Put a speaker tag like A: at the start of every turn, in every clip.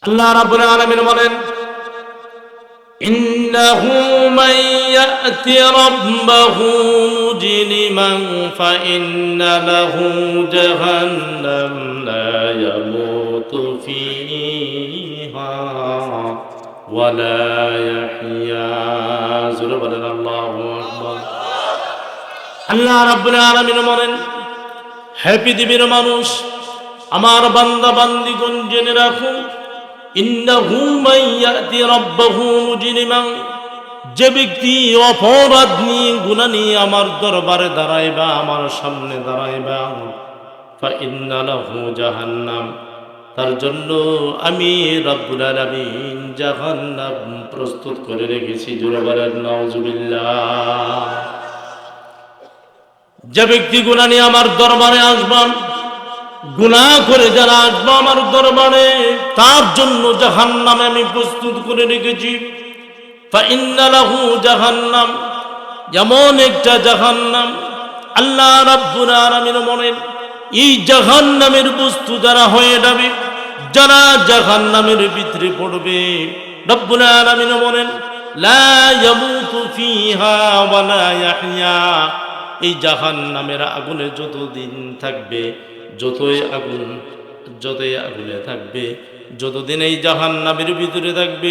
A: আল্লাহ রাব্বুল আলামিন বলেন, ইন্নাহু মান ইয়াতি রাব্বাহু মুজরিমান ফাইন্না লাহু জাহান্নাম লা ইয়ামুতু ফিহা ওয়া লা ইয়াহইয়া। জোরে বলেন আল্লাহু আকবার। আল্লাহ রাব্বুল আলামিন বলেন, হে পৃথিবীর মানুষ, আমার বান্দা বান্দিগণ জেনে রাখো, ইন্নাহু মান ইয়াতি রাব্বাহু মুজরিমান, যে ব্যক্তি অপরাধ নিয়ে গুনাহ নিয়ে আমার দরবারে দাঁড়াইবা, আমার সামনে দাঁড়াইবা, ফাইন্না লাহু জাহান্নাম, তার জন্য আমি রব্বুল আলামিন জাহান্নাম প্রস্তুত করে রেখেছি। জোরে বলেন নাউজুবিল্লাহ। যে ব্যক্তি গুনাহ নিয়ে আমার দরবারে আসবেন, গুনাহ করে যারা আসবে আমার দরবারে, তার জন্য জাহান্নাম আমি প্রস্তুত করে রেখেছি। ফাইন্না লাহু জাহান্নাম, যেমন একটা জাহান্নাম। আল্লাহ রাব্বুল আলামিন বলেন, এই জাহান্নামের বস্তু যারা হয়ে যাবে, যারা জাহান্নামের ভিতরে পড়বে, রব্বুল আলামিন বলেন, লা ইয়ামুতু ফিহা ওয়া লা ইয়াহইয়া, এই জাহান্নামের আগুনে যতদিন থাকবে, যতই আগুনে থাকবে, যতদিন এই জাহান্নামের ভিতরে থাকবে,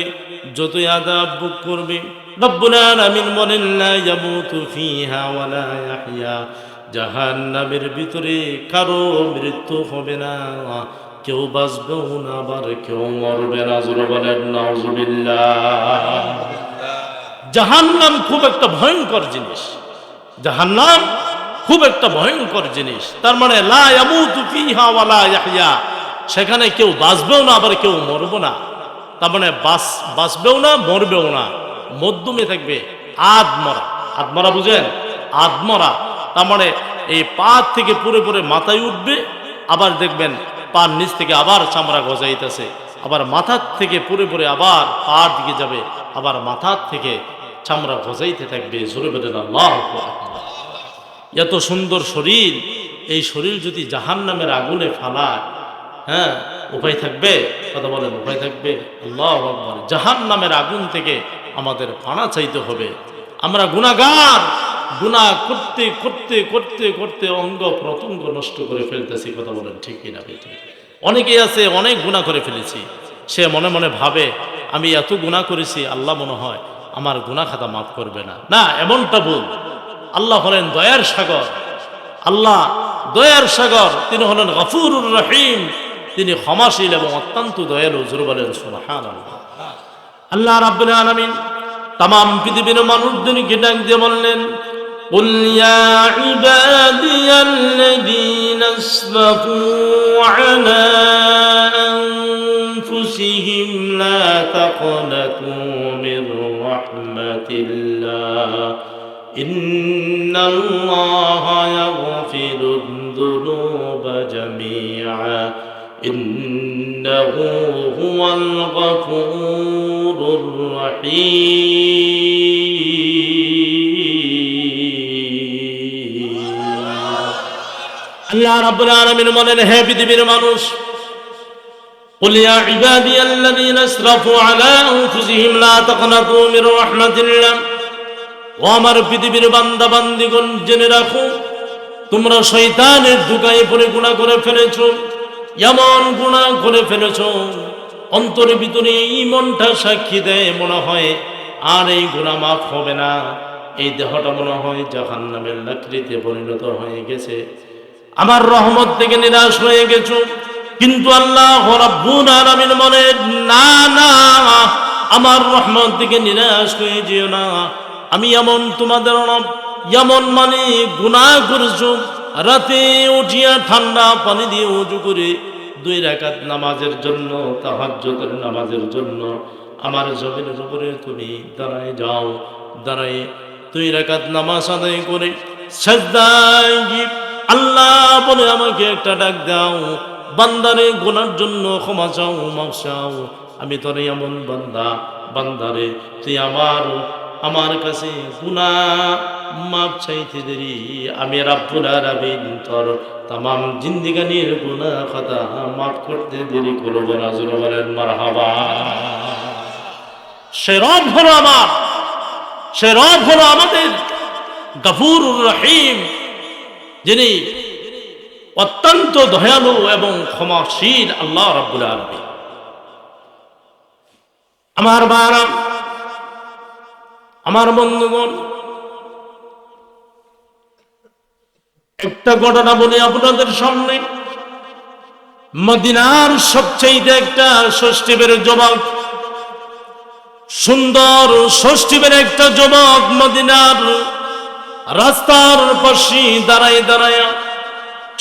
A: যতই আযাব ভোগ করবে, রব্বুল আলামিন বলেন, লা ইয়ামুতু ফিহা ওয়া লা ইয়াহইয়া, জাহান্নামের ভিতরে কারো মৃত্যু হবে না, কেউ বাঁচবেও না, আবার কেউ মরবে না। জোরে বলেন নাউজুবিল্লাহ। জাহান্নাম খুব একটা ভয়ঙ্কর জিনিস, জাহান্নাম খুব একটা ভয়ঙ্কর জিনিস। তার মানে লা ইয়ামুতু ফিহা ওয়া লা ইয়াহইয়া, সেখানে কেউ বাঁচবেও না, আবার কেউ মরবে না। তার মানে বাঁচবেও না, মরবেও না, মধ্যমে থাকবে আদমরা বুঝেন, আদমরা। তার মানে এই পা থেকে পুরো পুরো মাথায় উঠবে, আবার দেখবেন পার নিচ থেকে আবার চামড়া গজাইতেছে, আবার মাথার থেকে পুরো পুরো আবার পার দিকে যাবে, আবার মাথার থেকে চামড়া গজাইতে থাকবে। জোরে বলেন আল্লাহু আকবার। এত সুন্দর শরীর, এই শরীর যদি জাহান্নামের আগুনে ফালায়, হ্যাঁ, উপায় থাকবে? কথা বলেন, উপায় থাকবে? আল্লাহু আকবার। জাহান্নামের আগুন থেকে আমাদের পানা চাইতে হবে। আমরা গুনাহগার, গুনাহ করতে করতে করতে করতে অঙ্গ প্রত্যঙ্গ নষ্ট করে ফেলতেছি। কথা বলেন ঠিক কিনা? অনেকেই আছে অনেক গুনাহ করে ফেলেছি, সে মনে মনে ভাবে আমি এত গুনাহ করেছি, আল্লাহ মনে হয় আমার গুনাহ খাতা মাফ করবে না। না, এমনটা ভুল। আল্লাহ হলেন দয়ার সাগর, আল্লাহ দয়ার সাগর, তিনি হলেন গফুরুর রহিম, তিনি ক্ষমাশীল এবং অত্যন্ত দয়ালু। জোরে বলেন সুবহানাল্লাহ। আল্লাহ রাব্বুল আলামিন तमाम পৃথিবীর মানুষদেরকে ডাক দিয়ে বললেন, قل يا عبادي الذين اسرفوا على أنفسهم لا تقنطوا من رحمة الله إن الله يغفر الذنوب جميعا إنه هو الغفور الرحيم। আল্লাহ রাব্বুল আলামিন বলেন, হে পৃথিবীর মানুষ, قل يا عبادي الذين اسرفوا على أنفسهم لا تقنطوا من رحمة الله। ও আমার পৃথিবীর বান্দা বান্দিগণ, জেনে রাখো, তোমরা শয়তানের ধোঁকায় পড়ে গুনাহ করে ফেলেছো, এমন গুনাহ করে ফেলেছো, অন্তরের ভিতরে এই মনটা সাক্ষী দেয় মনে হয় আর এই গুনাহ মাফ হবে না, এই দেহটা মনে হয় জাহান্নামের লাকড়িতে পরিণত হয়ে গেছে, আমার রহমত থেকে নিরাশ হয়ে গেছো। কিন্তু আল্লাহ রাব্বুল আলামিন বলেন, না না, আমার রহমত থেকে নিরাশ হয়ে যেও না। আমি এমন তোমাদের রব, এমন মানে গুনাহ করেছো, রাতে উঠিয়া ঠান্ডা পানি দিয়ে ওযু করে 2 রাকাত নামাজের জন্য, তাহাজ্জুদের নামাজের জন্য আমার জমিনের উপরে তুমি দাঁড়ায় যাও, দাঁড়ায় 2 রাকাত নামাজ আদায় করে সিজদায় গিয়ে আল্লাহ বলে আমাকে একটা ডাক দাও, বান্দারে গুনার জন্য ক্ষমা চাও, মাফ চাও। আমি তোর এমন বান্দা, বান্দারে তুই আমার কাছে গুনাহ মাপ চাইতে দেরি আমি রব্বুল আলামিন তোর तमाम জিন্দেগানির গুনাহ খাতা মাফ করতে দেরি করব না। জোরে বলেন মারহাবা। সে রব হলো আমার, সে রব হলো আমাদের গফুরুর রহিম, যিনি অত্যন্ত দয়ালু এবং ক্ষমাশীল আল্লাহ রাব্বুল আলামিন। আমার বাবা, আমার বন্ধুগণ, একটা ঘটনা বলি আপনাদের সামনে। মদিনার সবচেয়ে একটা ষষ্ঠীবের যুবক, সুন্দর ষষ্ঠীবের একটা যুবক মদিনার রাস্তার পাশে দাঁড়ায় দাঁড়ায়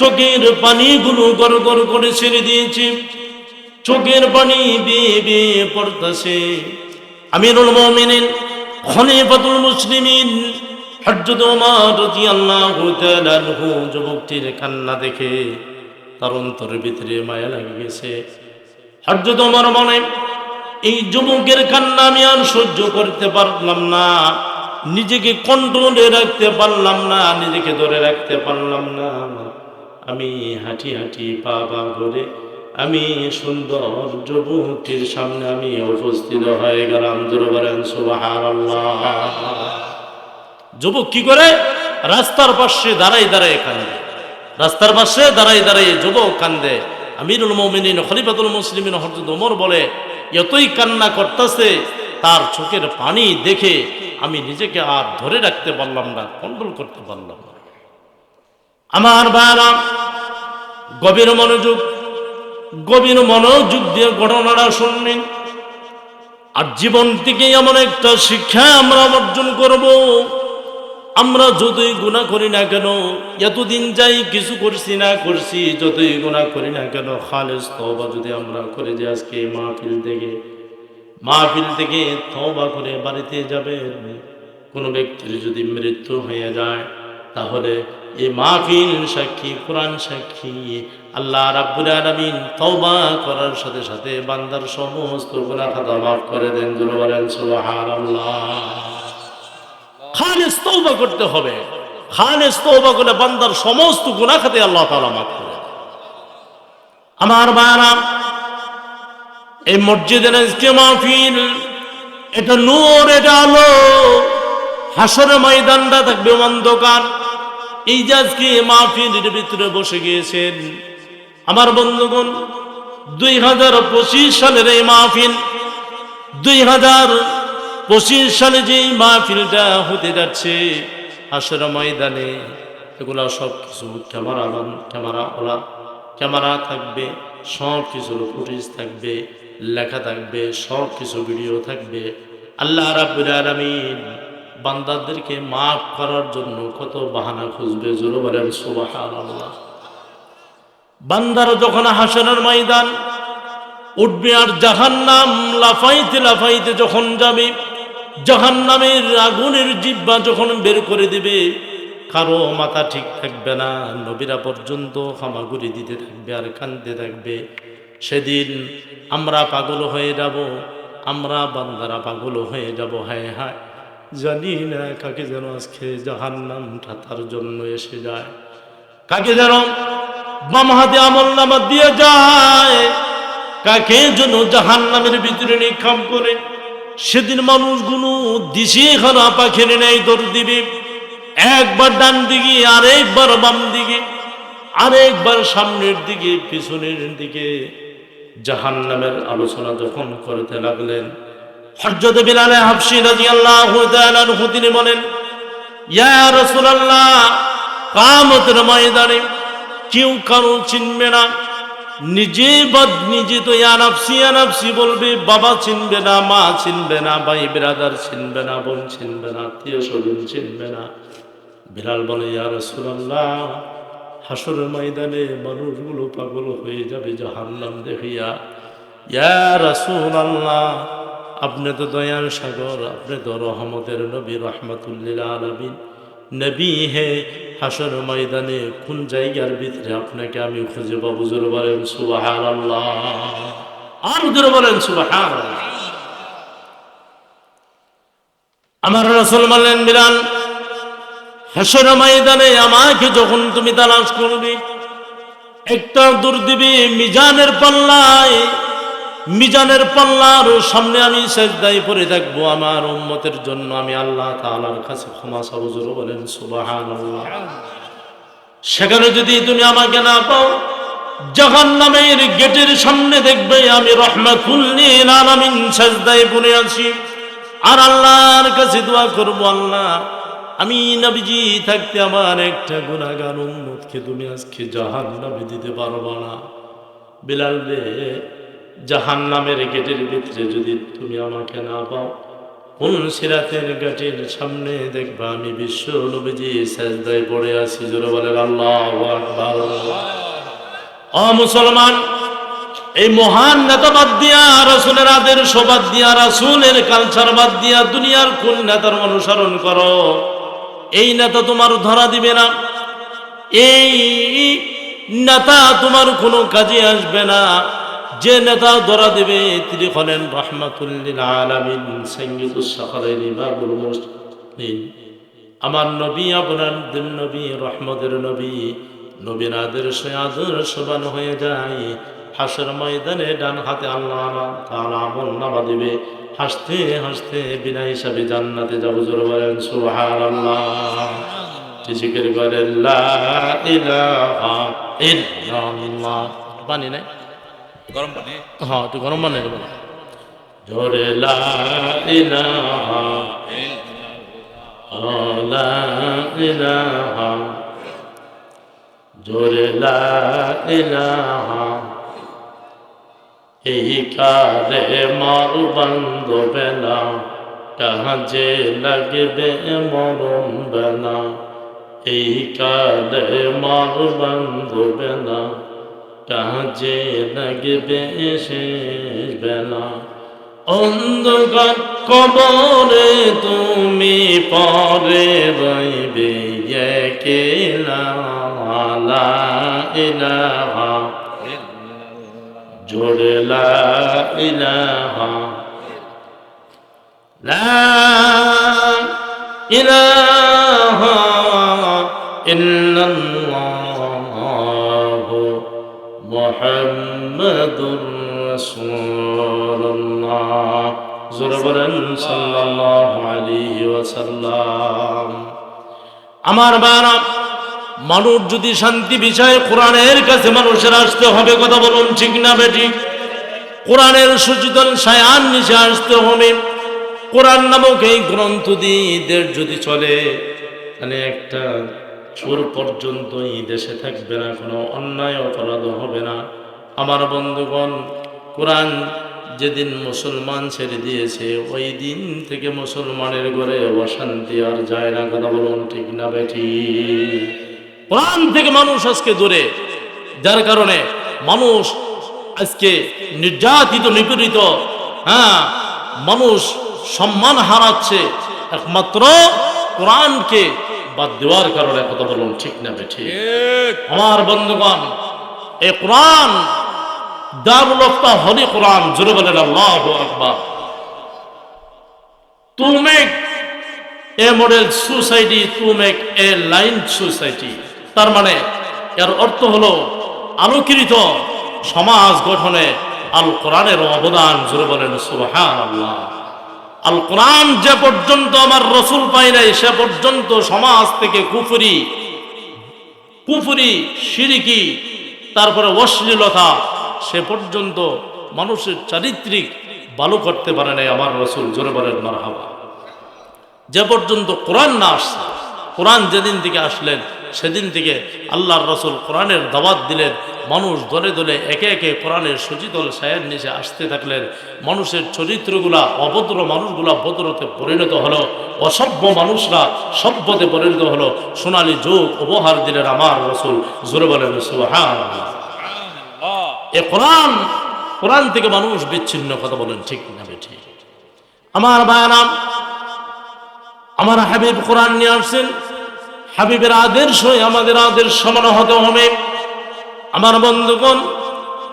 A: চোখের পানিগুলো গড় গড় করে ছেড়ে দিয়েছে, চোখের পানি বেয়ে বেয়ে পড়তেছে। আমিরুল মুমিনিন খলিফাতুল মুসলিমিন হযরত ওমর রাদিয়াল্লাহু তাআলা আনহু যুবকটির কান্না দেখে তার অন্তরের ভিতরে মায়া লেগে গেছে। হযরত ওমর বলেন, এই যুবকের কান্না আমি আর সহ্য করতে পারলাম না, নিজেকে কন্ট্রোলে রাখতে পারলাম না, নিজেকে ধরে রাখতে পারলাম না। আমি হাঁটি হাঁটি পা পা করে আমি সুন্দর যুবকটির সামনে আমি উপস্থিত হয়ে গেলাম। জোরে বলেন সুবহানাল্লাহ। যুবক কি করে? রাস্তার পাশে দাঁড়াই দাঁড়াই কান্দে, রাস্তার পাশে দাঁড়াই দাঁড়াই যুবক কান্দে। আমিরুল মুমিনিন খলিফাতুল মুসলিমিন হযরত ওমর বলে, এতই কান্না করতেছে, তার চোখের পানি দেখে আমি নিজেকে আর ধরে রাখতে পারলাম না, কন্ট্রোল করতে পারলাম না। আমার ভাইরা, গভীর মনোযোগ দিয়ে ঘটনাটা শুনলেন। আর জীবন থেকে এমন একটা শিক্ষা আমরা অর্জন করব, আমরা যতই গুনাহ করি না কেন, এতদিন যাই কিছু করছি না করছি, যতই গুনাহ করি না কেন, খালেস তওবা যদি আমরা করে যে আজকে মাহফিল থেকে তওবা করে বাড়িতে যাবেন। কোনো ব্যক্তির যদি মৃত্যু হয়ে যায়, তাহলে এই মাহফিল সাক্ষী, কোরআন সাক্ষী, আল্লাহ রাব্বুল আলামিন তওবা করার সাথে সাথে বান্দার সমস্ত গুনাহ খাতা মাফ করে দেন। জোরে বলেন সুবহানাল্লাহ। খালেস তওবা করতে হবে, খালেস তওবা করলে বান্দার সমস্ত গুনাহ খাতা আল্লাহ তাআলা মাফ করে দেন। আমার ভাইরা, এই মসজিদের আজকে মাহফিল, এটা নূর, এটা আলো। হাসরের ময়দানটা থাকবে অন্ধকার। এই যে আজকে মাহফিলের ভিতরে বসে গিয়েছেন আমার বন্ধুগণ, 2025 সালের এই মাহফিল, 2025 সালে যে মাহফিলটা হতে যাচ্ছে হাসরের ময়দানে, এগুলা সব কিছু ক্যামেরা থাকবে, সব কিছুর ফুটেজ থাকবে, লেখা থাকবে, সব কিছু ভিডিও থাকবে। আল্লাহ রাব্বুল আলামিন বান্দাদেরকে মাফ করার জন্য কত বাহানা খুঁজবে। জোরে বলেন সুবহানাল্লাহ। বান্দারা যখন হাসরের ময়দান উঠবে আর জাহান্নাম লাফাইতে লাফাইতে যখন যাবে, জাহান্নামের আগুনের জিহ্বা যখন বের করে দিবে, কারো মাথা ঠিক থাকবে না, নবীরা পর্যন্ত হামাগুড়ি দিতে থাকবে আর কাঁদতে থাকবে। সেদিন আমরা পাগল হয়ে যাব, আমরা বান্দারা পাগল হয়ে যাব। হায় হায়, জানি না কাকে যেন আজকে জাহান্নামটা তার জন্য এসে যায়, কাকে যেন বাম হাতে আমলনামা দিয়ে যায়, কাকে যেন জাহান্নামের ভিতরে নিক্ষেপ করে। সেদিন মানুষগুলো দিশে খানা পাখির নেই দৌড় দিবে, একবার ডান দিকে, আরেকবার বাম দিকে, আরেকবার সামনের দিকে, পিছনের দিকে। জাহান্নামের আলোচনা যখন করতে লাগলেন, হযরত বিলাল হাবশী রাদিয়াল্লাহু তাআলা আনহু তিনি বলেন, ইয়া রাসূলুল্লাহ, কিয়ামতের ময়দানে কেউ কারো চিনবে না, নিজে তো ইয়া নাফসি বলবে, বাবা চিনবে না, মা চিনবে না, ভাই ব্রাদার চিনবে না, বোন চিনবে না, আত্মীয় স্বজন চিনবে না। বিলাল বলে, ইয়া রাসূলুল্লাহ, হাসরের ময়দানে মানুষগুলো পাগল হয়ে যাবে জাহান্নাম দেখিয়া। ইয়া রাসূলুল্লাহ, আপনি তো দয়ার সাগর, আপনি তো রহমতের নবী, রাহমাতুল লিল আলামিন নবী হে, হাসরের ময়দানে কোন জায়গার ভিতরে আপনাকে আমি খুঁজে পাবো? জোরে বলেন সুবহানাল্লাহ, আর জোরে বলেন সুবহানাল্লাহ। আমার রাসূল বললেন, বিলাল হাসর ময়দানে আমাকে যখন তুমি তালাশ করবে, একটা দূর দিবি মিজানের পাল্লায়, মিজানের পাল্লার সামনে আমি সিজদায় পড়ে থাকবো আমার উম্মতের জন্য। আমি আল্লাহ তাআলার কাছে ক্ষমা চাবো। জোরে বলেন সুবহানাল্লাহ। সেখানে যদি তুমি আমাকে না পাও, জাহান্নামের গেটের সামনে দেখবে আমি রাহমাতুল লিল আলামিন সিজদায় পড়ে আছি, আর আল্লাহর কাছে দোয়া করব, আল্লাহ আমি নবীজি থাকতে আমার একটা গুনাহগার উম্মতকে তুমি আজকে জাহান্নামে দিতে পারবা না। বিলাল রে, জাহান্নামের গেটের ভিতরে যদি তুমি আমাকে না পাও, কোন সিরাতের গেটের সামনে দেখবা আমি বিশ্ব নবীজি সিজদায় পড়ে আছি। জোরে বলেন আল্লাহু আকবার। ও মুসলমান, এই মহান নেতা বাদ দিয়া, রাসূলের আদর্শ বাদ দিয়া, রাসূলের কালচার বাদ দিয়া দুনিয়ার কোন নেতার অনুসরণ করো, এই নেতা তোমার ধরা দিবে না, এই নেতা তোমার কোনো কাজে আসবে না। যে নেতা ধরা দিবে তিনি হলেন রাহমাতুল লিল আলামিন, সাইয়্যিদুস সাখারাইন, ইমামুল মুরসালিন, আমার নবী, আপনার নবী, রহমতের নবী। নবীর আদর্শবান হয়ে যায়, হাসর ময়দানে ডান হাতে আল্লাহ তাআলা আমলনামা দিবে, হাসতে হাসতে বিনা হিসাবে জান্নাতে যাব। জোরে বলেন সুবহানাল্লাহ। জিকির করেন লা ইলাহা ইল্লাল্লাহ। পানি নাই? গরম পানি? হ্যাঁ, একটু গরম পানি দেবো। জোরে লা ইলাহা ইল্লাল্লাহ, লা ইলাহা, জোরে লা ইলাহা। এই কালে মারু বন্ধ বেলা, কাজে লাগবে মরণ বেলা। এই কালে মারু বন্ধ বেলা, কাজে লাগবে শেষ বেলা। অন্ধকার কবরে তুমি পরে রইবে একেলা, লা ইলাহা, জোরে লা ইলাহা, লা ইলাহা ইল্লাল্লাহু মুহাম্মাদুর রাসূলুল্লাহ। জোরে বলেন সাল্লাল্লাহু আলাইহি ওয়াসাল্লাম। আমার বাবা, মানুষ যদি শান্তি বিষয়ে কোরআনের কাছে মানুষের আসতে হবে। কথা বলুন ঠিক না বেঠিক? কোরআনের সুচিতল ছায়ার নিচে আসতে হবে। কোরআন নামক এই গ্রন্থ দিয়ে দেশ যদি চলে, তাহলে একটা চোর পর্যন্ত এই দেশে থাকবে না, কোনো অন্যায় অপরাধ হবে না। আমার বন্ধুগণ, কোরআন যেদিন মুসলমান ছেড়ে দিয়েছে, ওই দিন থেকে মুসলমানের ঘরে অশান্তি আর যায় না। কথা বলুন ঠিক না বেঠিক? কোরআন থেকে মানুষ আজকে দূরে, যার কারণে মানুষ আজকে নির্যাতিত, নিপীড়িত, মানুষ সম্মান হারাচ্ছে একমাত্র কোরআনকে বাদ দেওয়ার কারণে। কথা বলুন ঠিক না বেঠিক? আমার বন্ধুগণ, এই কোরআন দারুল উক্তা হলি কোরআন। জোরে বলেন আল্লাহু আকবার। To make a model society, to make a line society, তার মানে এর অর্থ হলো আলোকিত সমাজ গঠনে আল কোরআনের অবদান। জোরে বলেন সুবহানাল্লাহ। আল কোরআন যে পর্যন্ত আমার রসুল পাই নাই, সে পর্যন্ত সমাজ থেকে কুফরি, শিরকি, তারপরে অশ্লীলতা, সে পর্যন্ত মানুষের চারিত্রিক ভালো করতে পারে নাই আমার রসুল। জোরে বলেন মারহাবা। যে পর্যন্ত কোরআন না আসছে, কোরআন যেদিন থেকে আসলেন সেদিন থেকে আল্লাহর রসুল কোরআনের দাওয়াত দিলেন। মানুষ দলে দলে একে একে কোরআনের সুচিতল ছায়ার নিচে আসতে থাকলেন। মানুষের চরিত্রগুলা, অভদ্র মানুষগুলা ভদ্রতে পরিণত হলো, অসভ্য মানুষরা সভ্যতে পরিণত হলো। সোনালী যুগ উপহার দিলেন আমার রসুল। জোরে বলেন সুবহানাল্লাহ। এ কোরআন থেকে মানুষ বিচ্ছিন্ন। কথা বলেন ঠিক না বেঠিক? আমার ভাইরাম, আমার হাবিব কোরআন নিয়ে আসছেন। হাবিবের আদর্শই আমাদের আদর্শ সমান হতে হবে। আমার বন্ধুগণ,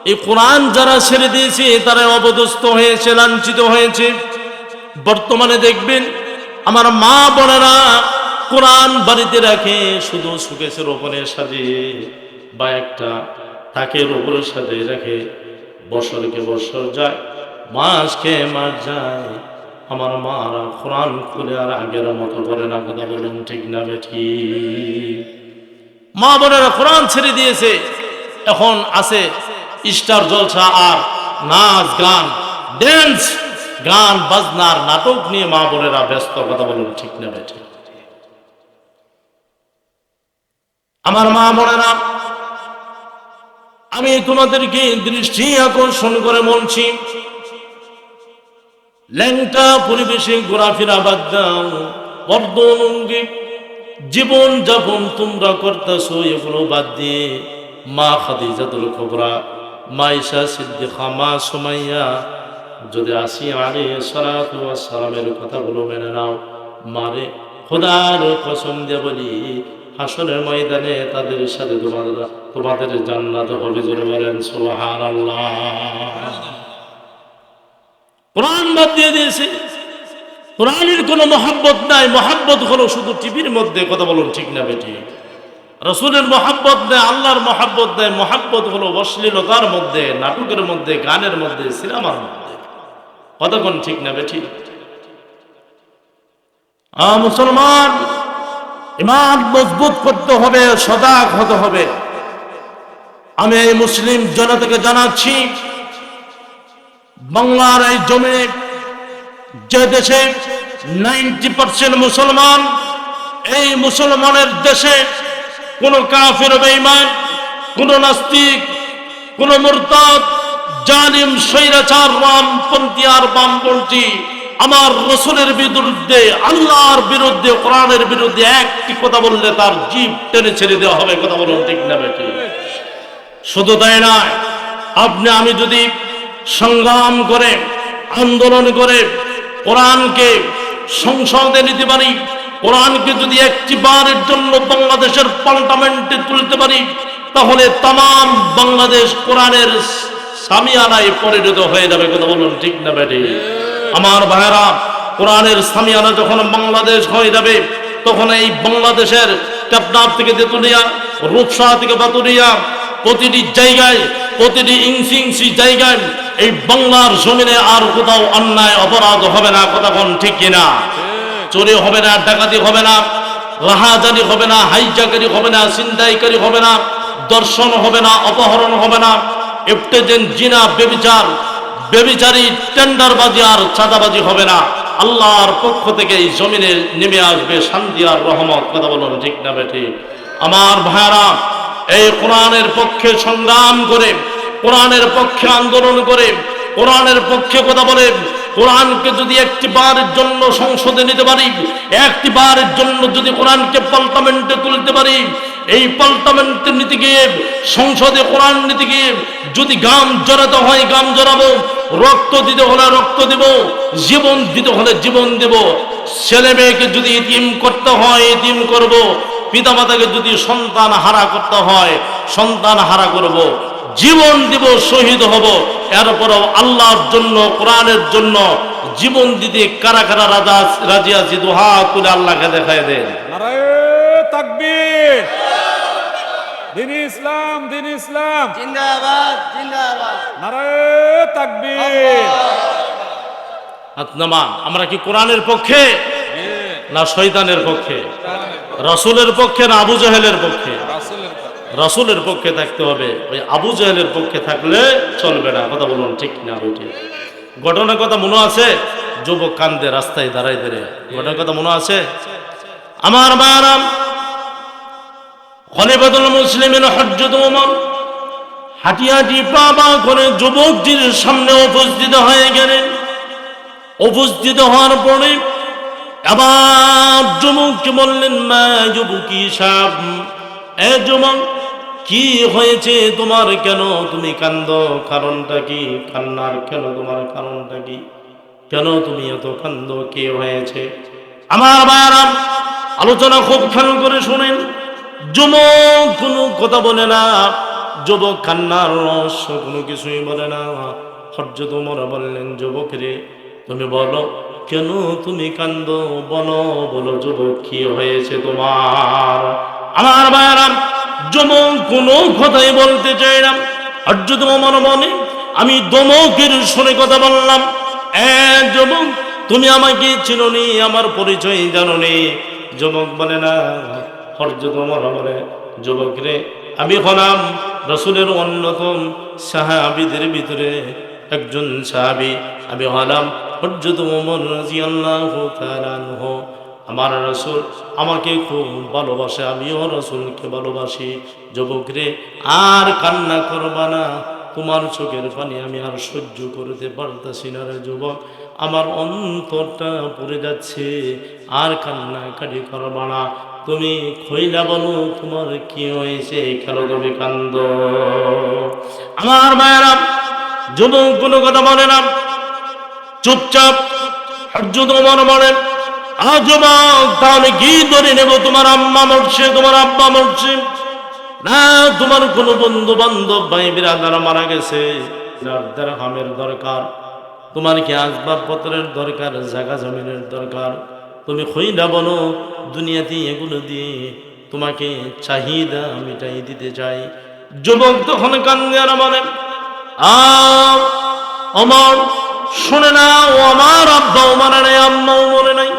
A: এই কোরআন যারা ছেড়ে দিয়েছে তারা অপদস্থ হয়েছে, লাঞ্ছিত হয়েছে। বর্তমানে দেখবেন আমার মা বোনেরা কোরআন বাড়িতে রাখে শুধু সুকেশের ওপরে সাজিয়ে বা একটা তাকের উপরে সাজিয়ে রাখে, বছরকে বছর যায়, মাসকে মাস যায়, আমার মারা কোরআন খুলে আর আগের মতো করে না। কথা বলুন ঠিক না বেঠিক? মা বোনেরা কোরআন ছেড়ে দিয়েছে, এখন আছে স্টার জলসা আর নাচ গান, ড্যান্স, গান বাজনার নাটক নিয়ে মা বোনেরা ব্যস্ত। কথা বলুন ঠিক না বেঠিক? আমার মা বোনেরা, আমি তোমাদেরকে দৃষ্টি আকর্ষণ করে বলছি, ল্যাংটা পরিবেশে ঘোরাফেরা বাদ দাও, বর্ধনঙ্গী জীবন যাপন তোমরা করতেছো, এগুলো বাদ দিয়ে মা খাদিজাতুল কুবরা, মা ঈশা সিদ্দিকা, মা সুমাইয়া, যদি আসিয়া আলাইহিস সালাতু ওয়াস সালামের কথাগুলো মেনে নাও, মারে খোদার কসম দিয়ে বলি, হাসরের ময়দানে তাদের সাথে তোমাদের জান্নাত হবে। জোরে বলেন সুবহানাল্লাহ। কোরআন বাদ দিয়ে দিয়েছে, কোরআনের কোনো মহাব্বত নাই, মহাব্বত হলো শুধু টিভির মধ্যে। কথা বলুন ঠিক না বেঠিক? রাসূলের মহাব্বত নেই, আল্লাহর মহাব্বত নেই, মহাব্বত হলো অশ্লীলতার মধ্যে, নাটকের মধ্যে, গানের মধ্যে, সিনেমার মধ্যে। কথা কোন ঠিক না বেঠিক? মুসলমান, ঈমান মজবুত করতে হবে, সজাগ হতে হবে। আমি এই মুসলিম জনতাকে জানাচ্ছি, বাংলার এই জমিনে যে দেশে 90% মুসলমান, এই মুসলমানের দেশে কোন কাফির, বেঈমান, কোন নাস্তিক, কোন মুরতাদ, জালিম, স্বৈরাচার, রামপন্থী আর বামপন্থী আমার রাসূলের বিরুদ্ধে, আল্লাহর বিরুদ্ধে, কোরআনের বিরুদ্ধে একটি কথা বললে তার জিভ টেনে ছেড়ে দেওয়া হবে। কথা বলুন ঠিক না বেঠিক? শুধু তাই নয়, আপনি আমি যদি সংগ্রাম করে, আন্দোলন করে কোরআনকে সংসদে নিতে পারি, কোরআনকে যদি একটি বারের জন্য বাংলাদেশের পার্লামেন্টে তুলতে পারি, তাহলে তাম বাংলাদেশ কোরআনের সামিয়ানায় পরিণত হয়ে যাবে। কথা বলুন ঠিক না বেঠিক? আমার ভাইয়েরা, কোরআনের সামিয়ানা যখন বাংলাদেশ হয়ে যাবে, তখন এই বাংলাদেশের টেকনাফ থেকে তেতুলিয়া, রূপসা থেকে বাতুরিয়া, প্রতিটি জায়গায়, প্রতিটি ইঞ্চি ইঞ্চি জায়গায় এই বাংলার জমিনে আর কোথাও অন্যায় অপরাধ হবে না। কথা কোন ঠিক কিনা? চোরি হবে না, ডাকাতি হবে না, রাহাজানি হবে না, হাইজাকারি হবে না, ছিনতাইকারী হবে না, দর্শন হবে না, অপহরণ হবে না, ইফতেজেন, জিনা, বেবিচার, বেবিচারী, টেন্ডারবাজি আর চাঁদাবাজি হবে না। আল্লাহর পক্ষ থেকে এই জমিনে নেমে আসবে শান্তি আর রহমত। কথা বলুন ঠিক না বেঠিক? আমার ভাইরা, এই কোরআনের পক্ষে সংগ্রাম করে, কোরআনের পক্ষে আন্দোলন করে, কোরআনের পক্ষে কথা বলে, কোরআনকে যদি একটি বারের জন্য সংসদে নিতে পারি, একটি বারের জন্য যদি কোরআনকে পার্লামেন্টে তুলতে পারি, এই পার্লামেন্টে নিতে গিয়ে, সংসদে কোরআন নিতে গিয়ে যদি গাম জড়াতে হয় গাম জড়াবো, রক্ত দিতে হলে রক্ত দেব, জীবন দিতে হলে জীবন দেব, ছেলে মেয়েকে যদি ইতিম করতে হয় ইতিম করব, পিতামাতাকে যদি সন্তান হারা করতে হয় সন্তান হারা করব, জীবন দিব, শহীদ হব। এরপরও আল্লাহর জন্য, কোরআনের জন্য জীবন দিতে কারা কারা রাজি আছি? দুহা তুলে আল্লাহকে দেখায় দেন।
B: নারায়ে তাকবীর, দ্বীন ইসলাম, দ্বীন ইসলাম
C: জিন্দাবাদ, জিন্দাবাদ।
B: নারায়ে তাকবীর।
A: নামান, আমরা কি কোরআনের পক্ষে না শয়তানের পক্ষে? রাসূলের পক্ষে না আবু জাহেলের পক্ষে? রাসূলের পক্ষে থাকতে হবে। ওই আবু জাহেলের পক্ষে থাকলে চলবে না। কথা বলুন ঠিক না বেঠিক? ঘটনার কথা মনে আছে? যুবক কান্দে রাস্তায় দাঁড়াই দাঁড়িয়ে, ঘটনার কথা মনে আছে? আমার বারাম খলিফাতুল মুসলিমিন হযরত ওমর হাঁটি হাঁটি পা পা করে যুবকটির সামনে উপস্থিত হয়ে গেলেন। উপস্থিত হওয়ার পরে আবার যুবককে বললেন, মা যুবকি সাহেব, এ যুবক, কি হয়েছে তোমার? কেন তুমি কান্দো? কারণটা কি? কান্নার কেন তোমার কারণটা কি? কেন তুমি এত কান্দো? কি হয়েছে? আমার ভাইরা, আলোচনা খুব খেয়াল করে শুনেন। যুবক কোনো কথা বলে না, যুবক কান্নার রহস্য কোনো কিছুই বলে না। হযরত ওমর বললেন, যুবক রে, তুমি বলো কেন তুমি কান্দো? বলো বলো যুবক, কি হয়েছে তোমার? আমার ভাইয়েরা, যুবক কোনো কথাই বলতে চাই না। আর যদি আমার মনে আমি দমকের শুনে কথা বললাম, যুবক তুমি আমাকে চিনোনি, আমার পরিচয় জানোনি। যুবক বলে না, হযরত ওমর বলে, যুবক রে, আমি হলাম রাসূলের অন্যতম সাহাবীদের ভিতরে একজন সাহাবী। আমি হলাম হযরত ওমর রাদিয়াল্লাহু তাআলা আনহু। আমার রাসূল আমাকে খুব ভালোবাসে, আমিও রাসূলকে ভালোবাসি। যুবক রে, আর কান্না করবা না, তোমার চোখের পানি আমি আর সহ্য করতে পারতাছি না রে যুবক, আমার অন্তরটা পড়ে যাচ্ছে, আর কান্নাকাটি করবা না। তুমি খইলা বলো তোমার কি হয়েছে, কেন তুমি কান্দ? আমার মায়েরা, যুবক কোনো কথা বলে না, চুপচাপ। হযরত ওমর বলেন, যুবক তাহলে কি ধরে নেব? তোমার আম্মা মরছে, তোমার আব্বা মরছে, না তোমার কোনো বন্ধু বান্ধব ভাই বিরাদার মারা গেছে, দিরহামের দরকার, তোমার কি আসবাবপত্রের দরকার, জায়গা জমিনের দরকার, তুমি খইলা বলো, দুনিয়াতে এগুলো দিয়ে তোমাকে চাহিদা মিটাই দিতে চাই। যুবক তখন কান্দে আর বলে, ওমর শুনে না, ও আমার আব্বাও মরে নাই, আম্মাও মরে নাই,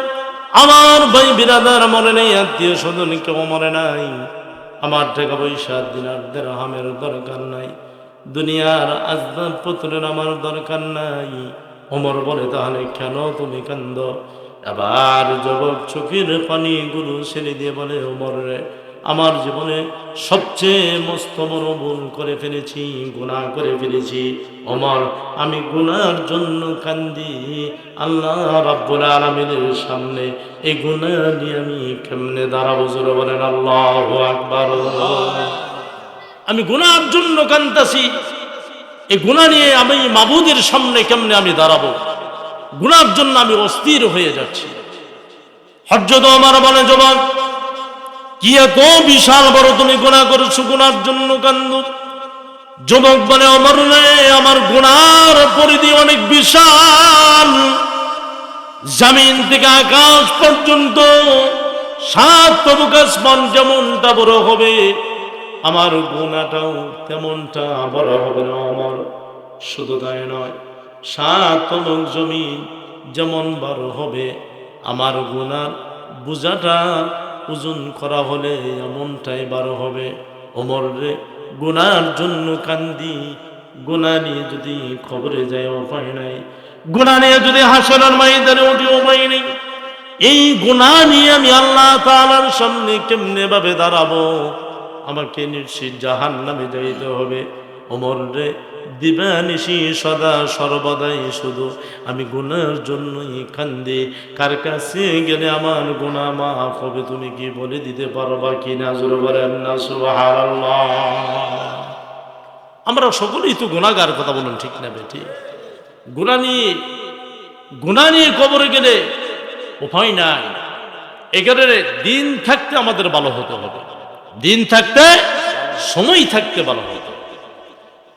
A: আমার ভাই বিরাদার মরে নাই, আত্মীয় স্বজন কেউ মরে নাই, আমার টাকা পয়সা দিনার দিরহামের দরকার নাই, দুনিয়ার আসবাবপত্রের আমার দরকার নাই। ওমর বলে, তাহলে কেন তুমি কান্দ? আবার যুবক চোখের পানিগুলো ছেড়ে দিয়ে বলে, ওমর রে, আমার জীবনে সবচেয়ে মস্ত বড় ভুল করে ফেলেছি, গুনাহ করে ফেলেছি। ওমর, আমি গুনার জন্য কান্দি, আল্লাহ রাব্বুল আলামিনের সামনে এই গুনাহ নিয়ে আমি কেমনে দাঁড়াবো? জোরে বলেন আল্লাহু আকবার। আমি গুনার জন্য কান্দাছি, এই গুনাহ নিয়ে আমি মাবুদের সামনে কেমনে আমি দাঁড়াবো? গুনার জন্য আমি অস্থির হয়ে যাচ্ছি। হযরত ওমর বলে, যুবক কি এত বিশাল বড় তুমি গুনাহ করেছো, গুনার জন্য কান্দো? যুবক বলে, ওমর রে, আমার গুনার পরিধি অনেক বিশাল, জমিন থেকে আকাশ পর্যন্ত 7 তবুক আসমান যেমনটা বড় হবে, আমার গুনাহটাও তেমনটা বড় হবে না ওমর। শুধু তাই নয়, 7 তবুক জমিন যেমন বড় হবে, আমার গুনার বোঝাটা ওজন করা হলে এমনটাই বড় হবে। ওমর রে, গুনার জন্য কান্দি, গুনাহ নিয়ে যদি খবরে যায় উপায় নাই, গুনাহ নিয়ে যদি হাসরের ময়দানে উঠে উপায় নেই, এই গুনাহ নিয়ে আমি আল্লাহ তাআলার সামনে কেমনে ভাবে দাঁড়াবো? আমাকে নিশ্চিত জাহান্নামে যাইতে হবে। ওমর রে, দিবানিশি সদা সর্বদাই শুধু আমি গুনার জন্যই কান্দি, কার কাছে গেলে আমার গুনাহ মাফ হবে তুমি কি বলে দিতে পারবা কিনা? জোরে বলেন না সুবহানাল্লাহ। আমরা সকলেই তো গুনাহগার, কথা বলেন ঠিক না বেটি? গুনাহ নিয়ে কবরে গেলে উপায় নাই। এখানে দিন থাকতে আমাদের ভালো হতে হবে, দিন থাকতে, সময় থাকতে ভালো হতে হবে।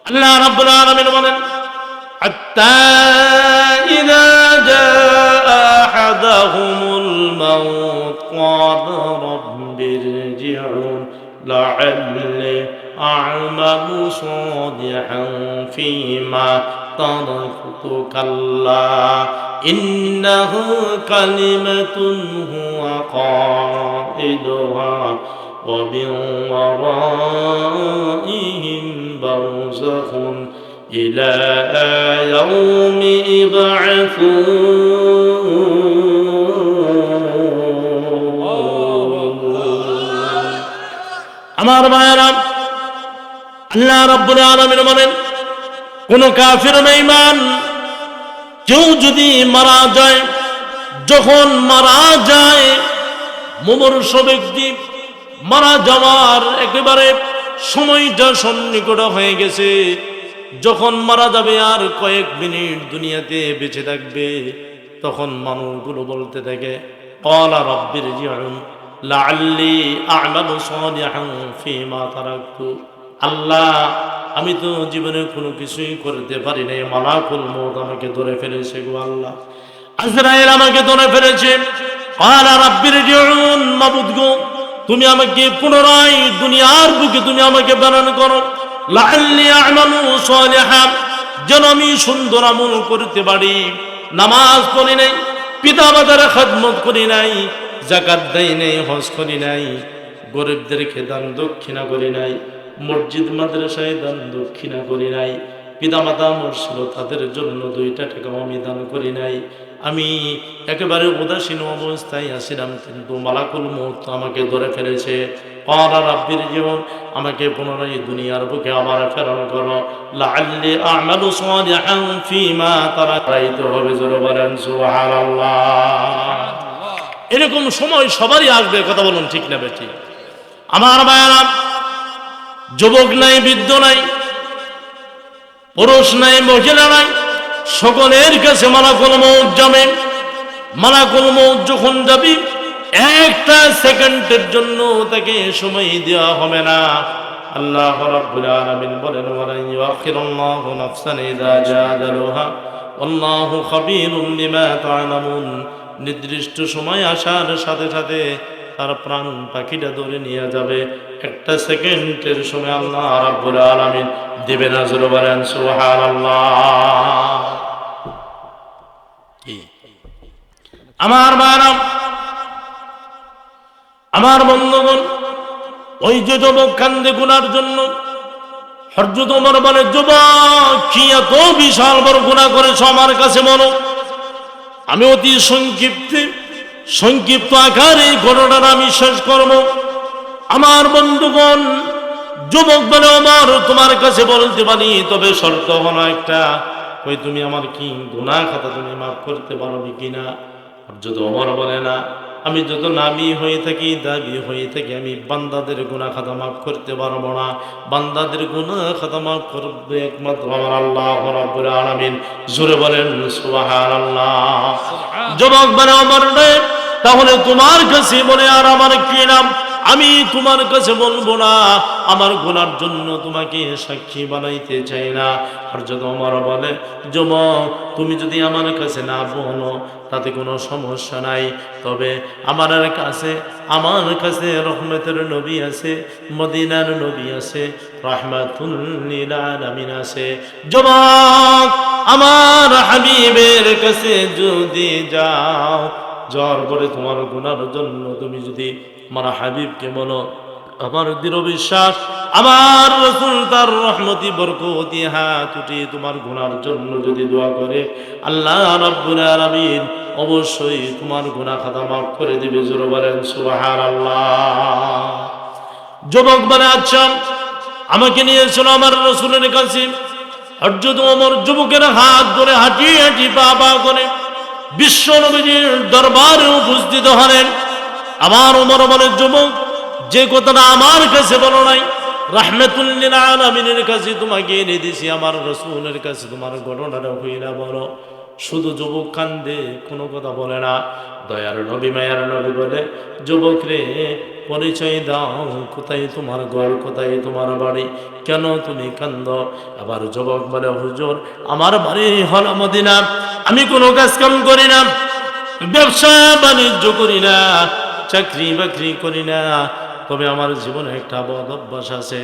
A: আল্লাহ রাব্বুল আলামিন বলেন, হাত্তা ইযা জাআ আহাদাহুমুল মাউত ক্বালা রাব্বিরজিউন লাআল্লি আ'মালু সালিহান ফীমা তারাকতু কাল্লা ইন্নাহু কালিমাতুন হুয়া কাইদুহা ওয়া মিন ওয়ারাইহিম বারযাখুন ইলা ইয়াউমি ইবআসুন। আমার ভাইয়েরা, আল্লাহ রাব্বুল আলামিন বলেন, কোন কাফির বেঈমান কেউ যদি মারা যায়, যখন মারা যায়, মুমূর্ষ ব্যক্তি মারা যাওয়ার একেবারে সময়টা সন্নিকট হয়ে গেছে, যখন মারা যাবে আর কয়েক মিনিট দুনিয়াতে বেঁচে থাকবে, তখন মানুষগুলো বলতে থাকে, ক্বালা রাব্বিরজিউন লাআল্লি আ'মালু সালিহান ফীমা তারাকতু। আল্লাহ, আমি তো জীবনে কোনো কিছুই করতে পারি নাই, মালাকুল মউত আমাকে ধরে ফেলেছে গো আল্লাহ, আজরাইল আমাকে ধরে ফেলেছে। ক্বালা রাব্বি রজিউন, মাবুদ গো, তুমি আমাকে পুনরায় দুনিয়ার বুকে তুমি আমাকে প্রেরণ করো, লাআল্লি আ'মালু সালিহান, যেন আমি সুন্দর আমল করতে পারি। নামাজ পড়ি নাই, পিতা মাতার খেদমত করি নাই, যাকাত দেই নাই, হজ করি নাই, গরিবদেরকে দান দক্ষিণা করি নাই, মসজিদ মাদ্রাসায় দান দক্ষিণা করি নাই, পিতা মাতা মরছিল তাদের জন্য 2টা টাকা আমি দান করি নাই, আমি একেবারে উদাসীন অবস্থায় আসিলাম, কিন্তু মালাকুল মউত আমাকে ধরে ফেলেছে। ক্বালা রাব্বি রজিউন, আমাকে পুনরায় দুনিয়ার বুকে আবার প্রেরণ করো, লাআল্লি আ'মালু সালিহান ফীমা তারাকাইতু হবে। জোরে বলেন সুবহানাল্লাহ। এরকম সময় সবারই আসবে, কথা বলুন ঠিক না বেঠিক? আমার ভাইয়েরা, যুবক নাই, বৃদ্ধ নাই, পুরুষ নাই, মহিলা নাই, সকলের কাছে মালাকুল মউত যাবে। মালাকুল মউত যখন যাবি, একটা সেকেন্ডের জন্য তাকে সময় দেওয়া হবে না। আল্লাহ রাব্বুল আলামিন বলেন, ওয়ালা ইউআখিরুল্লাহু নাফসান ইযা জাআ আজালুহা আল্লাহু খাবীরুম বিমা তা'মালুন। নির্দিষ্ট সময় আসার সাথে সাথে তার প্রাণ পাখিটা ধরে নিয়ে যাবে। একটা সেকেন্ডের সময় আল্লাহ রাব্বুল আলামিন দিবেন। জোরে বলেন সুবহানাল্লাহ। আমার ভাইরা, আমার বন্ধুগণ, ওই যে যুবক কান্দে গুনার জন্য, হযরত ওমর বলে, যুবক কি এত বিশাল বড় গুনাহ করেছ আমার কাছে বলো। আমি অতি সংক্ষিপ্ত আকারে ঘটনাটা আমি শেষ করব। আমার বন্ধুগণ, যুবক বলে, ওমর তোমার কাছে বলতে পারি, তবে শর্ত হলো একটা, কই তুমি আমার কি গুনাহ খাতা তুমি মাফ করতে পারবে কিনা? হযরত ওমর বলে, না, আমি যত নামী হয়ে থাকি, দাবি হয়ে থাকি, আমি বান্দাদের গুনাহ খাতা মাফ করতে পারবো না। বান্দাদের গুনাহ খাতা মাফ করবে একমাত্র আমার আল্লাহ রাব্বুল আলামিন। জোরে বলেন সুবহানাল্লাহ। যুবক বলে, ওমর রে, তাহলে তোমার কাছে বলে আর আমার কি নাম? আমি তোমার কাছে বলবো না, আমার গুনার জন্য তোমাকে সাক্ষী বানাইতে চাই না। হযরত ওমর বলে, যুবক তুমি যদি আমার কাছে না বলো তাতে কোনো সমস্যা নাই, তবে আমার কাছে রহমতের নবী আছে, মদিনার নবী আছে, রাহমাতুল লিল আলামিন আছে। যুবক আমার হাবিবের কাছে যদি যাও, যাওয়ার পরে তোমার গুনার জন্য তুমি যদি আমার হাবিবকে বলো, আমার দৃঢ় বিশ্বাস আমার রাসূল তার রহমতি বরকতি হাত উঠিয়ে তোমার গুনার জন্য যদি দোয়া করে, আল্লাহ রাব্বুল আলামিন অবশ্যই তোমার গুনাহ খাতা মাফ করে দিবে। জোরে বলেন সুবহানাল্লাহ। যুবক বলে, আচ্ছা আমাকে নিয়ে চলো আমার রাসূলের কাছে। হযরত ওমর যুবকের হাত ধরে হাঁটি হাঁটি পা পা করে বিশ্ব নবীর দরবারে উপস্থিত হলেন। আমার ওমর বলে, যুবক যে কথাটা আমার কাছে বলো নাই, রাহমাতুল লিল আলামিনের কাছে তোমাকে এনে দিছি, আমার রাসূলের কাছে তোমার ঘটনাটা হইলা বলো। শুধু যুবক কান্দে, কোনো কথা বলে না। দয়ার নবী, মায়ার নবী বলে, যুবক রে, পরিচয় দাও, কোথায় তোমার ঘর, কোথায় তোমার বাড়ি, কেন তুমি কান্দ? আবার যুবক বলে, হুজুর আমার বাড়ি হল মদিনা, আমি কোনো কাজ কাম করি না, ব্যবসা বাণিজ্য করি না, চাকরি বাকরি করি না, তবে আমার জীবনে একটা বদ অভ্যাস আছে।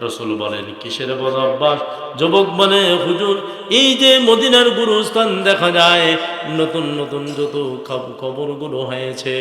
A: রাসূল বলেন, কিসের বদ অভ্যাস? যুবক বলে, হুজুর এই যে মদিনার গুরুস্থান দেখা যায়, নতুন নতুন যত কবরগুলো হয়েছে,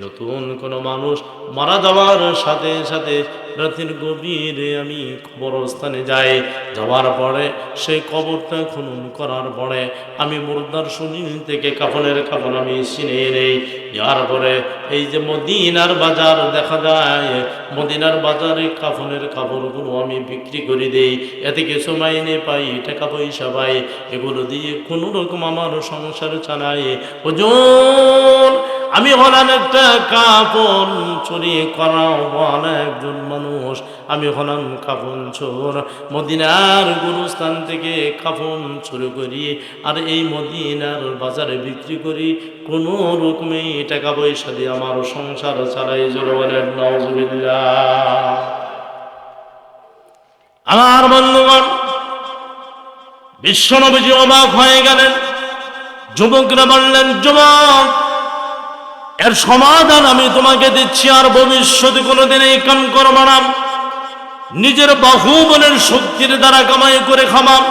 A: নতুন কোনো মানুষ মারা যাওয়ার সাথে সাথে রাতের গভীরে আমি কবরস্থানে যাই, যাওয়ার পরে সেই কবরটা খনন করার পরে আমি মুর্দার শরীর থেকে কাফনের কাপড় আমি ছিনিয়ে নেই। যার পরে এই যে মদিনার বাজার দেখা যায়, মদিনার বাজারে কাফনের কাপড়গুলো আমি বিক্রি করে দেই, এতে কিছু মাইনে পাই, টাকা পয়সা পাই, এগুলো দিয়ে কোনো রকম আমার সংসার চালাই। ওজন আমি হলাম একটা কাফন চুরি করা বলা একজন মানুষ, আমি হলাম কাফন চোর। মদিনার গুরুস্থান থেকে কাফন চুরি করি আর এই মদিনার বাজারে বিক্রি করি, কোনো রকমে টাকা পয়সা দিয়ে আমার সংসার চালাই। জোরে বলেন নাউজুবিল্লাহ। আমার বন্ধুগণ, বিশ্বনবীজি অবাক হয়ে গেলেন, যুবকরা বললেন, যুবক, এর সমাধান আমি তোমাকে দিচ্ছি, আর ভবিষ্যতে কোনোদিন এই কাম করবা না। নিজের বাহুবলের শক্তির দ্বারা কামাই করে খামাম,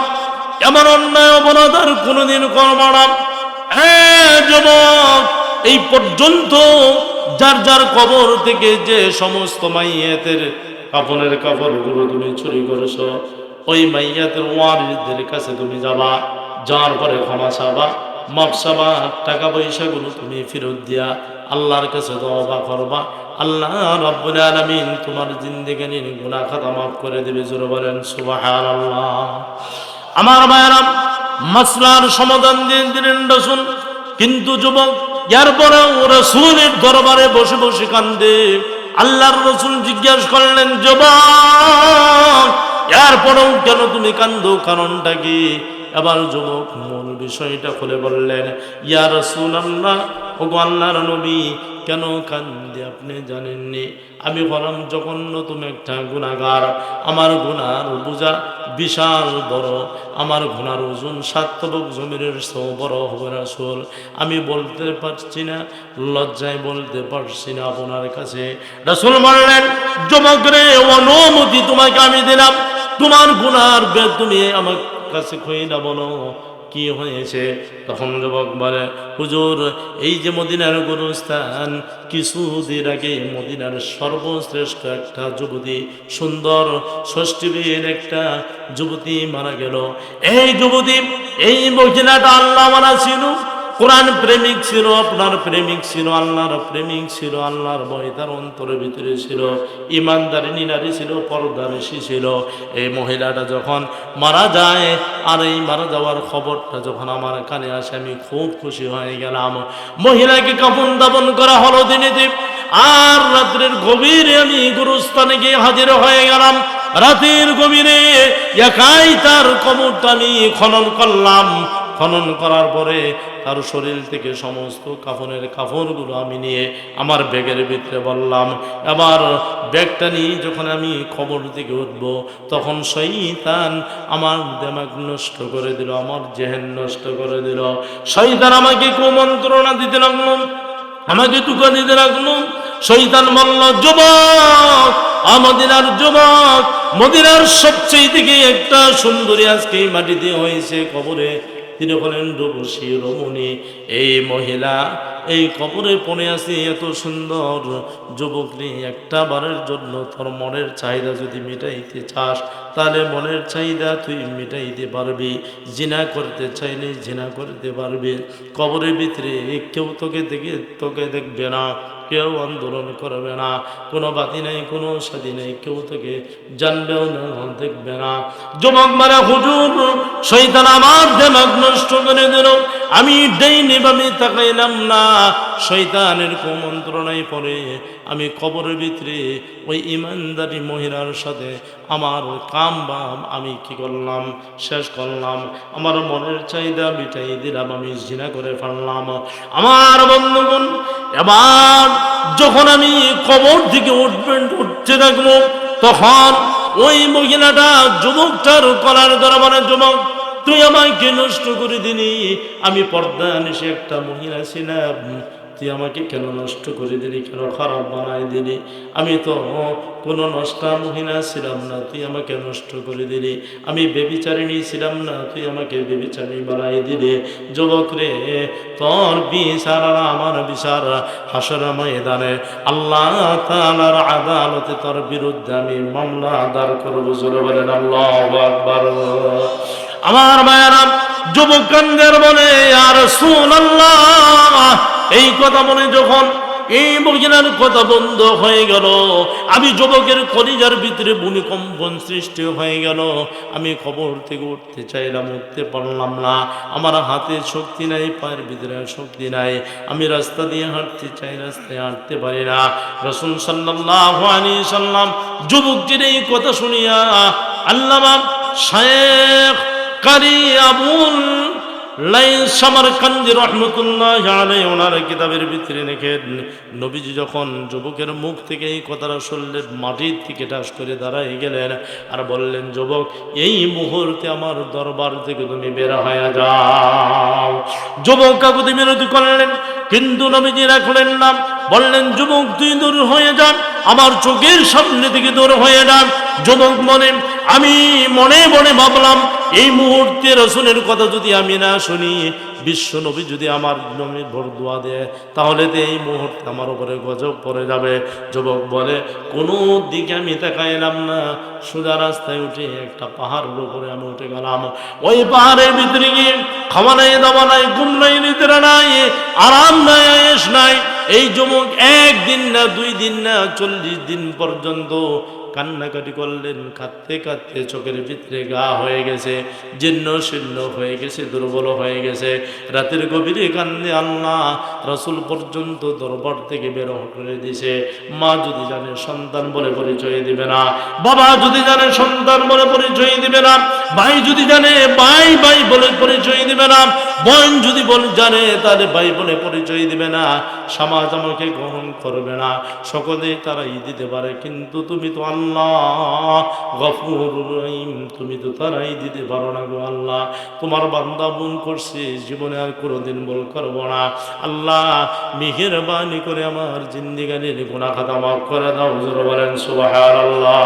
A: এমন অন্যায় অপরাধ আর কোনোদিন করবা না। যুবক, এই পর্যন্ত যার যার কবর থেকে যে সমস্ত মাইয়াতের কাফনের কাপড়গুলো তুমি চুরি করেছো, ওই মাইয়াতের ওয়ারিসদের কাছে তুমি যাবা, যাওয়ার পরে ক্ষমা চাবা, মাপ চাবা, টাকা পয়সাগুলো তুমি ফেরত দিয়া আল্লাহর কাছে তওবা করবা। আল্লাহ রাব্বুল আলামিন তোমার জিন্দেগানির গুনাহ খাতা মাফ করে দিবে। জোরে বলেন সুবহানাল্লাহ। আমার ভাইরা, মাসলার সমাধান দিয়ে দিলেন রাসূল। কিন্তু যুবক এরপরেও রাসূলের দরবারে বসে বসে কান্দে। আল্লাহর রাসূল জিজ্ঞাসা করলেন, যুবক, এরপরেও কেন তুমি কান্দো, কারণটা কি? এবার যুবক মূল বিষয়টা খুলে বললেন, ইয়া রাসূলুল্লাহ, ওগো আল্লাহর নবী, কেন কান্দি আপনি জানেননি? আমি হলাম জঘন্য তুমি একটা গুনাহগার। আমার গুনার বোঝা বিশাল বড়, আমার গুনার ওজন 7 তবক জমিনের চেয়েও বড় হবে রাসূল। আমি বলতে পারছি না, লজ্জায় বলতে পারছি না আপনার কাছে। রাসূল বললেন, যুবক রে, অনুমতি তোমাকে আমি দিলাম, তোমার গুনার তুমি আমার কাছে কইনা বলো কি হয়েছে। তখন যুবক বলে, হুজুর, এই যে মদিনার গুরুস্থান, কিছুদিন আগে মদিনার সর্বশ্রেষ্ঠ একটা যুবতী, সুন্দর ষষ্ঠীবীর একটা যুবতী মারা গেল। এই যুবতী, এই মহিলাটা আল্লাহ মানা ছিল, কোরআন প্রেমিক ছিল, আপনার প্রেমিক ছিল, আল্লাহর প্রেমিক ছিল, আল্লাহর ভয় তার অন্তরের ভিতরে ছিল, ইমানদারিনী নারী ছিল, পর্দানিশী ছিল। এই মহিলাটা যখন মারা যায়, আর এই মারা যাওয়ার খবরটা যখন আমার কানে আসে, আমি খুব খুশি হয়ে গেলাম। মহিলাকে কাফন দাফন করা হলো দিনে দিন, আর রাত্রের গভীরে আমি গুরুস্থানে গিয়ে হাজির হয়ে গেলাম। রাতের গভীরে একাই তার কবরটা আমি খনন করলাম। খনন করার পরে তার শরীর থেকে সমস্ত কাফনের কাপড়গুলো আমি নিয়ে আমার ব্যাগের ভিতরে বললাম। এবার ব্যাগটা নিয়ে যখন আমি কবর থেকে উঠব, তখন শয়তান আমার দিমাগ নষ্ট করে দিল, আমার জেহেন নষ্ট করে দিল। শয়তান আমাকে কুমন্ত্রণা দিতে লাগলো, আমাকে টুকা দিতে লাগলো। শয়তান বলল, যুবক, মদিনার যুবক, মদিনার সবচেয়ে থেকে একটা সুন্দরী আজকে মাটিতে হয়েছে কবরে। তিনি বলেন, রূপসী রমণী, এই মহিলা এই কবরে পড়ে আছে, এত সুন্দর যুবক রে, একটা বারের জন্য তোর মনের চাহিদা যদি মিটাইতে চাস, তাহলে মনের চাহিদা তুই মিটাইতে পারবি। জিনা করতে চাইলে জিনা করতে পারবি। কবরের ভিতরে কেউ তোকে দেখবে না, কেউ আন্দোলন করবে না, কোনো বাতি নাই, কোনো সাথী নেই, কেউ তোকে জানবেও না, দেখবে না। যুবক মারা, হুজুর, শয়তান আমার দিমাগ নষ্ট করে দিল। আমি ডাইনি বামে তাকাইলাম না, শয়তানের কুমন্ত্রণায় পড়ে আমি কবরের ভিতরে ওই ইমানদারি মহিলার সাথে আমার কাম বাম আমি কি করলাম, শেষ করলাম। আমার মনের চাহিদা মিটাই দিলাম, আমি জিনা করে ফেললাম। আমার বন্ধুগণ, এবার যখন আমি কবর থেকে উঠতে থাকবো, তখন ওই মহিলাটা যুবকটার কলার ধরা, মানে, যুবক, তুই আমাকে নষ্ট করে দিলি। আমি পর্দা নিশে একটা মহিলা ছিলাম, তুই আমাকে কেন নষ্ট করে দিলি, কেন খারাপ বানাই দিলি? আমি তো কোনো নষ্টা মহিলা ছিলাম না, তুই আমাকে নষ্ট করে দিলি। আমি বেবিচারিণী ছিলাম না, তুই আমাকে বেবিচারিণী বানাই দিলি। যুবক রে, তোর বিচার আর আমার বিচার হাসর ময়দানে আল্লাহ তাআলার আদালতে তোর বিরুদ্ধে আমি মামলা দাঁড় করবো। জোরে বলেন আল্লাহু আকবার। আমার মায়েরা, যুবক কান্দের বলে, ইয়া রাসূলুল্লাহ, এই কথা বলে যখন এই মহিলার কথা বন্ধ হয়ে গেল, আমি যুবকের কলিজার ভিতরে ভূমিকম্পন সৃষ্টি হয়ে গেল। আমি কবর থেকে উঠতে চাইলাম, উঠতে পারলাম না। আমার হাতে শক্তি নাই, পায়ের ভিতরে শক্তি নাই। আমি রাস্তা দিয়ে হাঁটতে চাই, রাস্তায় হাঁটতে পারি না। রাসূল সাল্লাল্লাহু আলাইহি সাল্লাম যুবকটির এই কথা শুনিয়া আল্লামা শায়েখ কারি আবুল লাইস সামারকান্দি রাহমাতুল্লাহ আলাইহি ওনার কিতাবের ভিতরে লেখেন, নবীজি যখন যুবকের মুখ থেকে এই কথাটা শুনলেন, মাটির থেকে ঠাস করে দাঁড়ায় গেলেন আর বললেন, যুবক, এই মুহূর্তে আমার দরবার থেকে তুমি বের হয়ে যাও। যুবক কাকুতি বিরতি করলেন, কিন্তু নবীজি রাখলেন না, বললেন, যুবক তুই দূর হয়ে যান, আমার চোখের সামনে থেকে দূর হয়ে যান। যুবক আমি মনে মনে ভাবলাম, এই মুহূর্তে রাসূলের কথা যদি আমি না শুনি, বিশ্ব নবী যদি আমার নবীর ভোর দোয়া দেয়, তাহলে তো এই মুহূর্তে আমার উপরে গজব পড়ে যাবে। যুবক বলে, কোনো দিকে আমি তাকাইলাম না, সোজা রাস্তায় উঠে একটা পাহাড়ের উপরে আমি উঠে গেলাম। ওই পাহাড়ের ভিতরে গিয়ে খাওয়া নাই, দাওয়া নাই, ঘুম নাই, নিদ্রা নাই, আরাম নাই, আয়েশ নাই। এই যুবক 1 দিন না 2 দিন না 40 দিন পর্যন্ত কান্নাকাটি করলেন, কাঁদতে কাঁদতে চোখের ভিতরে গা হয়ে গেছে, জীর্ণ শীর্ণ হয়ে গেছে, দুর্বল হয়ে গেছে। রাতের গভীরে কান্দে আল্লাহ রাসূল পর্যন্ত দরবার থেকে বের করে দিছে। মা যদি জানে সন্তান বলে পরিচয় দিবে না, বাবা যদি জানে সন্তান বলে পরিচয় দিবে না, ভাই যদি জানে ভাই ভাই বলে পরিচয় দিবে না, বোন যদি জানে তাহলে ভাই বলে পরিচয় দিবে না, সমাজ আমাকে গ্রহণ করবে না, সকলে তারাই দিতে পারে, কিন্তু তুমি তো আল্লাহ গফুরুর রহিম, তুমি তো তারাই দিতে পারো না গো আল্লাহ। তোমার বান্দা ভুল করছে, জীবনে আর কোনোদিন ভুল করবো না। আল্লাহ মেহেরবানি করে আমার জিন্দেগানির গুনাহ খাতা মাফ করে দাও। হুজুর বলেন সুবহানাল্লাহ।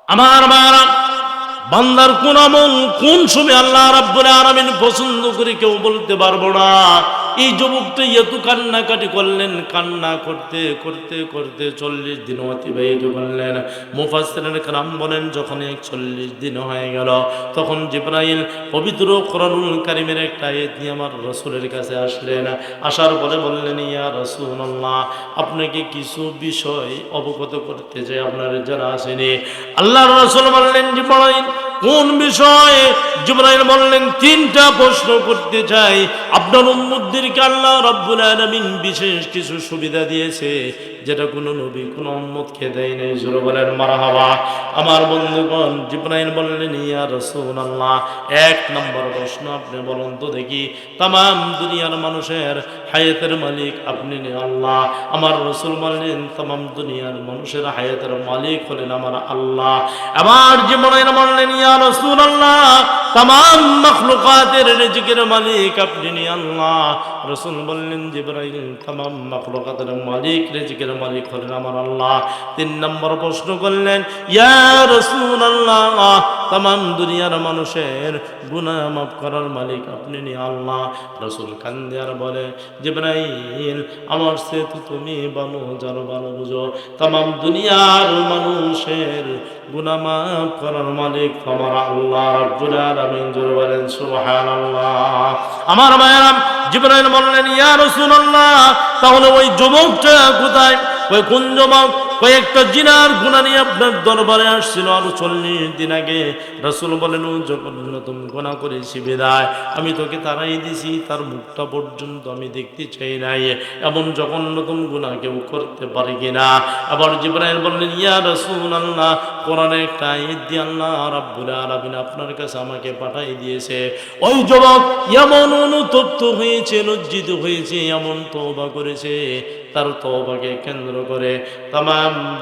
A: আমার মারা, বান্দার কোন আমল কোন সময় আল্লাহ রাব্বুল আলামিন পছন্দ করে কেউ বলতে পারবো না। এই যুবকটা এত কান্নাকাটি করলেন, কান্না করতে করতে করতে 40 দিন অতিবাহিত করলেন। মুফাসসিরিন কেরাম বলেন, যখন 41 দিন হয়ে গেল, তখন জিবরাইল পবিত্র কোরআনুল কারীমের একটা আয়াত নিয়ে আমার রাসূলের কাছে আসলেন। আসার পরে বললেন, ইয়া রাসূলুল্লাহ, আপনাকে কিছু বিষয় অবগত করতে চাই, আপনার জানা আসেনি। আল্লাহর রাসূল বললেন, জিবরাইল কোন বিষয়ে? জিবরাইল বললেন, 3টা প্রশ্ন করতে চাই। আপনার উম্মতদেরকে আল্লাহ রাব্বুল আলামিন বিশেষ কিছু সুবিধা দিয়েছে, যেটা কোনো নবী কোনো উম্মতকে দেয় নাই। জোরে বলেন মারহাবা। আমার বন্ধুগণ, জিবরাইল বললেন, ইয়া রাসূলুল্লাহ, 1 নম্বর প্রশ্ন আপনি বলুন তো দেখি, তাম দুনিয়ার মানুষের হায়াতের মালিক আপনি নে আল্লাহ। আমার রাসূল বললেন, তাম দুনিয়ার মানুষের হায়াতের মালিক হলেন আমার আল্লাহ। আবার জিবরাইল বললেন, ইয়া রাসূলুল্লাহ, তাম মাখলুকাতের রিজকের মালিক আপনি নে আল্লাহ। রাসূল বললেন, জিবরাইল, তাম মাখলুকাতের মালিক, রিজকের মালিক হলেন আমার আল্লাহ। 3 নম্বর প্রশ্ন করলেন, ইয়া রাসূলুল্লাহ, তাম দুনিয়ার মানুষের গুনাহ মাফ করার মালিক আপনি নি আল্লাহ। রাসূল কান্দে আর বলে, জিবরাইল, আমার সে তো তুমি ভালো জানো, ভালো বুঝো, তাম দুনিয়ার মানুষের গুনাহ মাফ করার মালিক আমার আল্লাহ রাব্বুল আলামিন। জোরে বলেন সুবহানাল্লাহ। আমার ভাইরা, জিবরাইল বললেন, ইয়া রাসূলুল্লাহ, তাহলে ওই যুবকটা কোথায়? ওই কোন যুবক? কয়েকটা জিনার গুনাহ নিয়ে আপনার দরবারে আসছিল আর 40 দিন আগে। রাসূল বলেন, ও যখন নতুন গুনাহ করেছি বিদায় আমি তোকে তাড়াই দিছি, তার মুখটা পর্যন্ত আমি দেখতে চাই নাই। এমন যখন নতুন গুনাহ কেউ করতে পারে কিনা? আবার জিবরাইল বললেন, ইয়া রাসূলুল্লাহ, কোরআনে একটা আয়াত দিয়ে আল্লাহ রাব্বুল আলামিন আপনার কাছে আমাকে পাঠিয়ে দিয়েছে। ওই যুবক এমন অনুতপ্ত হয়েছে, লজ্জিত হয়েছে, এমন তওবা করেছে, তার তওবাকে কেন্দ্র করে তাম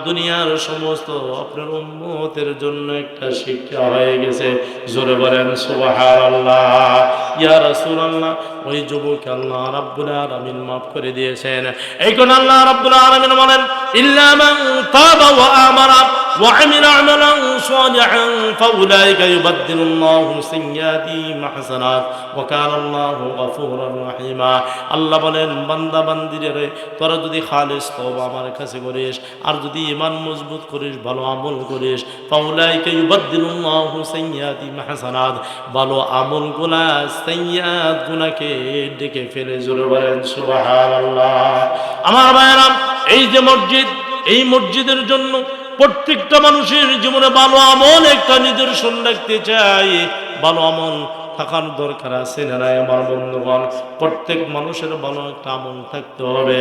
A: দুনিয়ার সমস্ত আপনার উম্মতের জন্য একটা শিক্ষা হয়ে গেছে। জোরে বলেন সুবহানাল্লাহ। ইয়া রাসূলুল্লাহ, ওই যুবক আল্লাহ রাব্বুল আলামিন মাফ করে দিয়েছেন। এই কোন আল্লাহ রাব্বুল আলামিন বলেন, ইল্লা মান তাবা ওয়া আমানা ওয়া আমিলা আমালান সালিহান ফাউলাইকা ইউবাদদিলুল্লাহু সাইয়্যাতিহিম হাসানাত ওয়া কানা আল্লাহু গফুরুর রহিমা। আল্লাহ বলেন, বান্দা বান্দিরে, তোরা যদি খালিস তওবা আমার কাছে করিস, আর যদি ঈমান মজবুত করিস, ভালো আমল করিস, ফাউলাইকা ইউবাদদিলুল্লাহু সাইয়্যাতিহিম হাসানাত, ভালো আমলগুলা সাইয়্যাত গুনাহকে ডেকে ফেলে। জোরে বলেন সুবহানাল্লাহ। আমার ভাইরা, এই যে মসজিদ, এই মসজিদের জন্য প্রত্যেকটা মানুষের জীবনে ভালো আমল একটা নিদর্শন রাখতে চাই। ভালো আমল থাকার দরকার আছে না নাই আমার বন্ধুগণ? প্রত্যেক মানুষের ভালো একটা আমল থাকতে হবে।